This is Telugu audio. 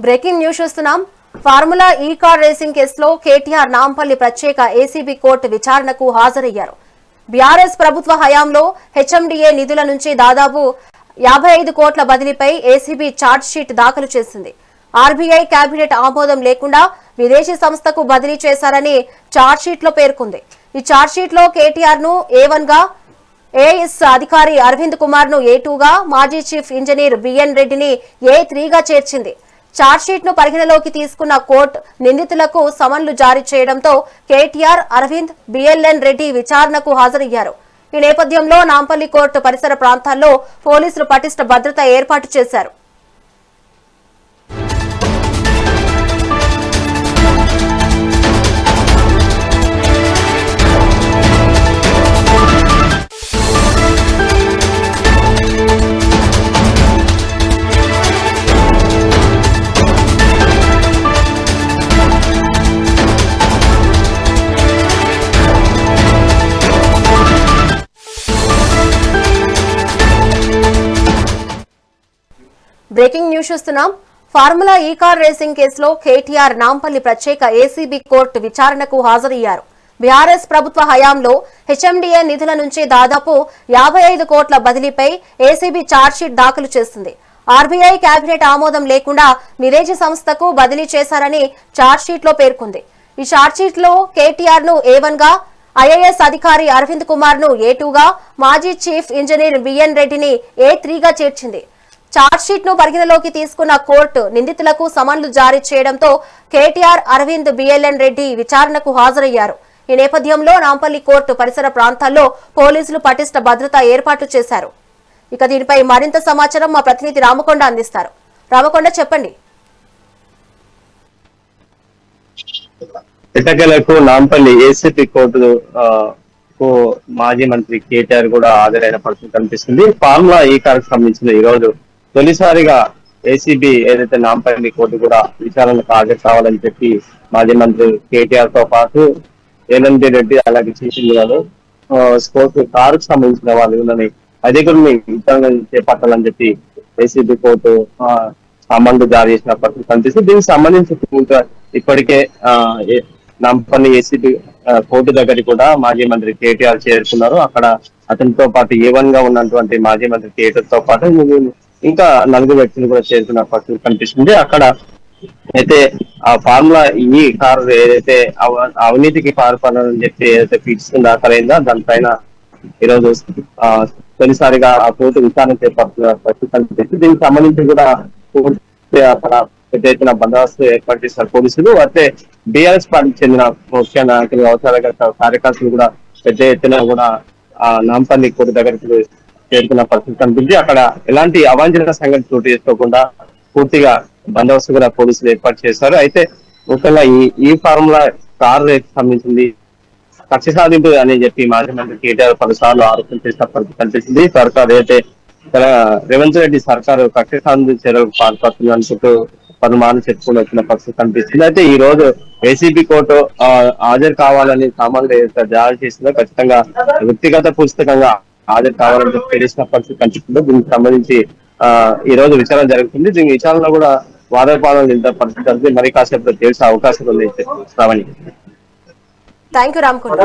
బ్రేకింగ్ న్యూస్ చూస్తున్నాం. ఫార్ములా ఈ కార్ రేసింగ్ కేసులో కేటీఆర్ నాంపల్లి ప్రత్యేక ఏసీబీ కోర్టు విచారణకు హాజరయ్యారు. బీఆర్ఎస్ ప్రభుత్వ హయాంలో హెచ్ఎండిఏ నిధుల నుంచి దాదాపు 55 కోట్ల బదిలీపై ఏసీబీ ఛార్జ్ షీట్ దాఖలు చేసింది. ఆర్బీఐ కేబినెట్ ఆమోదం లేకుండా విదేశీ సంస్థకు బదిలీ చేశారని ఛార్జ్ షీట్ లో పేర్కొంది. ఈ ఛార్జ్ షీట్ లో కేటీఆర్ ను A1 గా, ఏఎస్ అధికారి అరవింద్ కుమార్ ను A2 గా, మాజీ చీఫ్ ఇంజనీర్ బిఎన్ రెడ్డిని A3 గా చేర్చింది. ఛార్జ్షీట్ ను పరిగణలోకి తీసుకున్న కోర్టు నిందితులకు సమన్లు జారీ చేయడంతో కేటీఆర్, అరవింద్, బిఎల్ఎన్ రెడ్డి విచారణకు హాజరయ్యారు. ఈ నేపథ్యంలో నాంపల్లి కోర్టు పరిసర ప్రాంతాల్లో పోలీసులు పటిష్ట భద్రత ఏర్పాటు చేశారు. బ్రేకింగ్ న్యూస్ చూస్తున్నాం. ఫార్ములా ఈ కార్ రేసింగ్ కేసులో కేటీఆర్ నాంపల్లి ప్రత్యేక ఏసీబీ కోర్టు విచారణకు హాజరయ్యారు. బీఆర్ఎస్ ప్రభుత్వ హయాంలో హెచ్ఎండిఏ నిధుల నుంచి దాదాపు 55 కోట్ల బదిలీపై ఏసీబీ ఛార్జ్షీట్ దాఖలు చేసింది. ఆర్బీఐ కేబినెట్ ఆమోదం లేకుండా విదేశీ సంస్థకు బదిలీ చేశారని ఛార్జ్షీట్ లో పేర్కొంది. ఈ ఛార్జ్షీట్ లో కేటీఆర్ ను A1 గా, ఐఏఎస్ అధికారి అరవింద్ కుమార్ ను A2 గా, మాజీ చీఫ్ ఇంజనీర్ బిఎన్ రెడ్డిని A3 గా చేర్చింది. ఛార్జ్షీట్ ను పరిగణలోకి తీసుకున్న కోర్టు నిందితులకు సమన్లు జారీ చేయడంతో కేటీఆర్, అరవింద్, బిఎల్ఎన్ రెడ్డి విచారణకు హాజరయ్యారు. ఈ నేపథ్యంలో నాంపల్లి కోర్టు పరిసర ప్రాంతాల్లో పోలీసులు పటిష్ట భద్రత ఏర్పాట్లు చేశారు. ఇక దీనిపై మరింత సమాచారం మా ప్రతినిధి రామకొండ అందిస్తారు. రామకొండ, చెప్పండి. ఎట్టకేలకు నాంపల్లి ఏసీపీ కోర్టు మాజీ మంత్రి కేటీఆర్ కూడా హాజరైన పరిస్థితి కనిపిస్తుంది. ఫార్ములా ఈ కారుకు సంబంధించిన ఈ రోజు తొలిసారిగా ఏసీబీ ఏదైతే నాంపల్లి కోర్టు కూడా విచారణకు హాజరు కావాలని చెప్పి మాజీ మంత్రి కేటీఆర్ తో పాటు ఏఎన్బి రెడ్డి, అలాగే చీఫ్ ఇంజనీర్ స్పోర్ట్స్ కారుకు సంబంధించిన వాళ్ళని అధికారుల్ని విచారణ చేపట్టాలని చెప్పి ఏసీబీ కోర్టు సమన్లు జారీ చేసిన పరిస్థితి కనిపిస్తుంది. దీనికి సంబంధించి ఇప్పటికే నాంపల్లి ఏసీబీ కోర్టు దగ్గరికి కూడా మాజీ మంత్రి కేటీఆర్ చేరుకున్నారు. అక్కడ అతనితో పాటు A1 గా ఉన్నటువంటి మాజీ మంత్రి కేటీఆర్ తో పాటు ఇంకా 4 వ్యక్తులు కూడా చేరుకున్న పరిస్థితి కనిపిస్తుంది. అక్కడ అయితే ఆ ఫార్ములా ఈ కారు ఏదైతే అవినీతికి పాల్పడాలని చెప్పి ఏదైతే పిటిషన్ దాఖలైందో దానిపైన ఈరోజు తొలిసారిగా ఆ కోర్టు విచారణ చేపడుతున్న పరిస్థితి కనిపిస్తుంది. దీనికి సంబంధించి కూడా అక్కడ పెద్ద ఎత్తున బందోబస్తు ఏర్పాటు చేసిన పోలీసులు, అయితే బీఆర్ఎస్ పార్టీకి చెందిన ముఖ్య నాయకులు, అవసర కార్యకర్తలు కూడా పెద్ద ఎత్తున కూడా ఆ నాంపల్లి కోర్టు దగ్గరికి చేరుకున్న పరిస్థితి కనిపించి అక్కడ ఎలాంటి అవాంఛనీయ సంఘటన చోటు చేసుకోకుండా పూర్తిగా బందోబస్తు కూడా పోలీసులు ఏర్పాటు చేశారు. అయితే ముఖ్యంగా ఈ ఫార్ములా కార్ రేట్ సంబంధించింది కక్ష సాధింపు అని చెప్పి మాజీ మంత్రి కేటీఆర్ పలుసార్లు ఆరోపణ చేసిన పరిస్థితి కనిపిస్తుంది. సర్కారు అయితే రేవంత్ రెడ్డి సర్కారు కక్ష సాధింపు చర్యలకు పాల్పడుతుంది అనుకుంటూ పలుమార్లు చెప్పుకుని వచ్చిన పరిస్థితి కనిపిస్తుంది. అయితే ఈ రోజు ఏసీబీ కోర్టు హాజరు కావాలని సామాన్లు జారీ చేసిందో ఖచ్చితంగా వ్యక్తిగత పుస్తకంగా హాజరు కావాలని చెప్పి తెలిసిన పరిస్థితి కనిపిస్తుంది. దీనికి సంబంధించి ఈ రోజు విచారణ జరుగుతుంది. దీని విచారణలో కూడా వాదోపాదాలు నింత పరిస్థితి మరి కాసేపు తెలిసే అవకాశం ఉంది. Sravani, thank you Ramakonda.